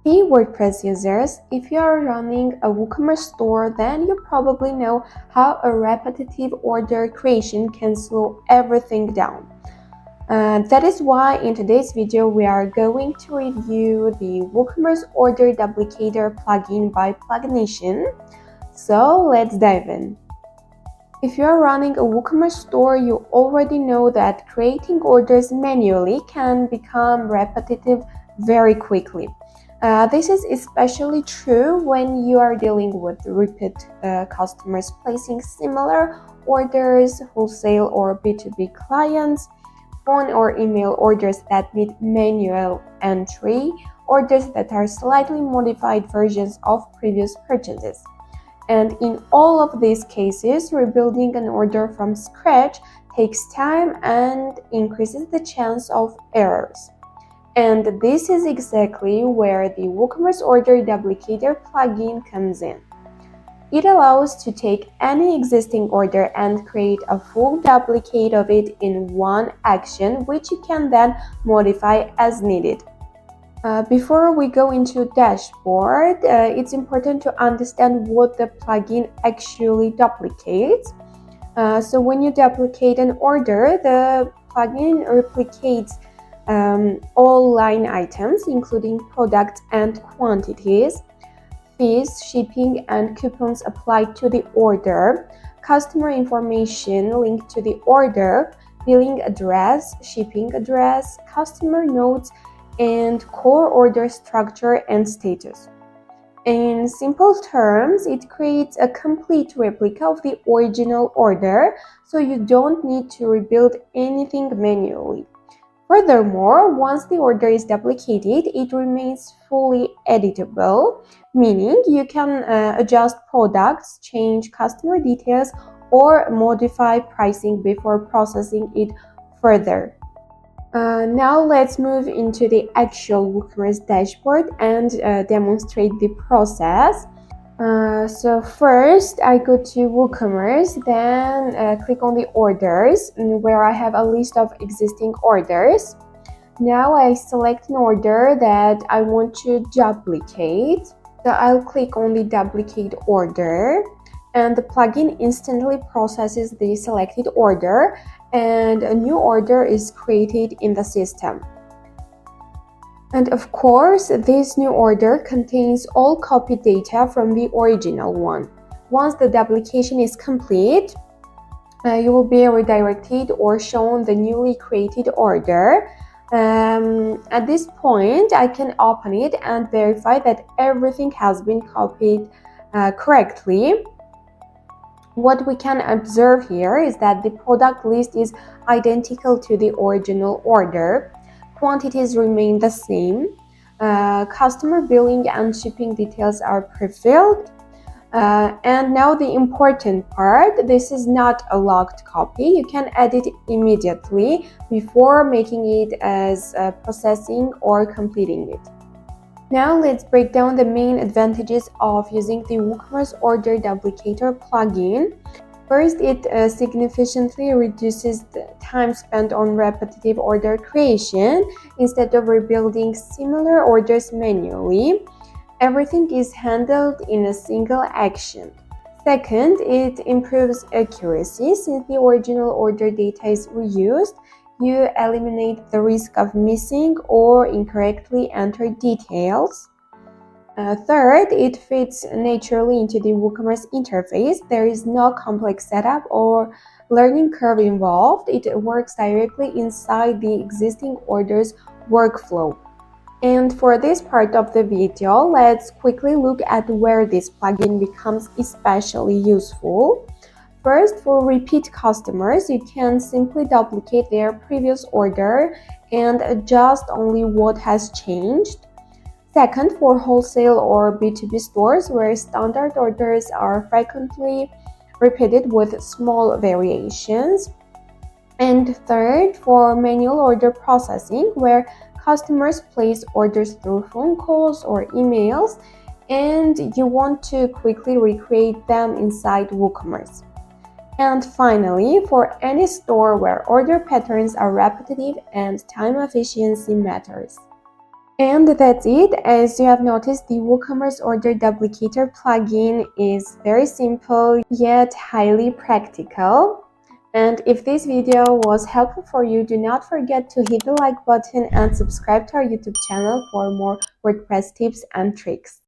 Hey WordPress users, if you are running a WooCommerce store, then you probably know how a repetitive order creation can slow everything down. That is why in today's video we are going to review the WooCommerce Order Duplicator plugin by Plugination. So let's dive in. If you are running a WooCommerce store, you already know that creating orders manually can become repetitive very quickly. This is especially true when you are dealing with repeat customers placing similar orders, wholesale or B2B clients, phone or email orders that need manual entry, orders that are slightly modified versions of previous purchases. And in all of these cases, rebuilding an order from scratch takes time and increases the chance of errors. And this is exactly where the WooCommerce Order Duplicator plugin comes in. It allows to take any existing order and create a full duplicate of it in one action, which you can then modify as needed. Before we go into dashboard, it's important to understand what the plugin actually duplicates. So when you duplicate an order, the plugin replicates all line items, including products and quantities, fees, shipping, and coupons applied to the order, customer information linked to the order, billing address, shipping address, customer notes, and core order structure and status. In simple terms, it creates a complete replica of the original order, so you don't need to rebuild anything manually. Furthermore, once the order is duplicated, it remains fully editable, meaning you can adjust products, change customer details, or modify pricing before processing it further. Now let's move into the actual WooCommerce dashboard and demonstrate the process. So first I go to WooCommerce, then click on the orders where I have a list of existing orders. Now I select an order that I want to duplicate. So I'll click on the duplicate order and the plugin instantly processes the selected order and a new order is created in the system. And of course, this new order contains all copied data from the original one. Once the duplication is complete, you will be redirected or shown the newly created order. At this point, I can open it and verify that everything has been copied correctly. What we can observe here is that the product list is identical to the original order. Quantities remain the same. Customer billing and shipping details are pre-filled. And now the important part, this is not a locked copy. You can edit immediately before making it as processing or completing it. Now let's break down the main advantages of using the WooCommerce Order Duplicator plugin. First, it significantly reduces the time spent on repetitive order creation. Instead of rebuilding similar orders manually, everything is handled in a single action. Second, it improves accuracy. Since the original order data is reused, you eliminate the risk of missing or incorrectly entered details. Third, it fits naturally into the WooCommerce interface. There is no complex setup or learning curve involved. It works directly inside the existing orders workflow. And for this part of the video, let's quickly look at where this plugin becomes especially useful. First, for repeat customers, you can simply duplicate their previous order and adjust only what has changed. Second, for wholesale or B2B stores where standard orders are frequently repeated with small variations. And third, for manual order processing where customers place orders through phone calls or emails and you want to quickly recreate them inside WooCommerce. And finally, for any store where order patterns are repetitive and time efficiency matters. And that's it. As you have noticed, the WooCommerce Order Duplicator plugin is very simple yet highly practical. And if this video was helpful for you, do not forget to hit the like button and subscribe to our YouTube channel for more WordPress tips and tricks.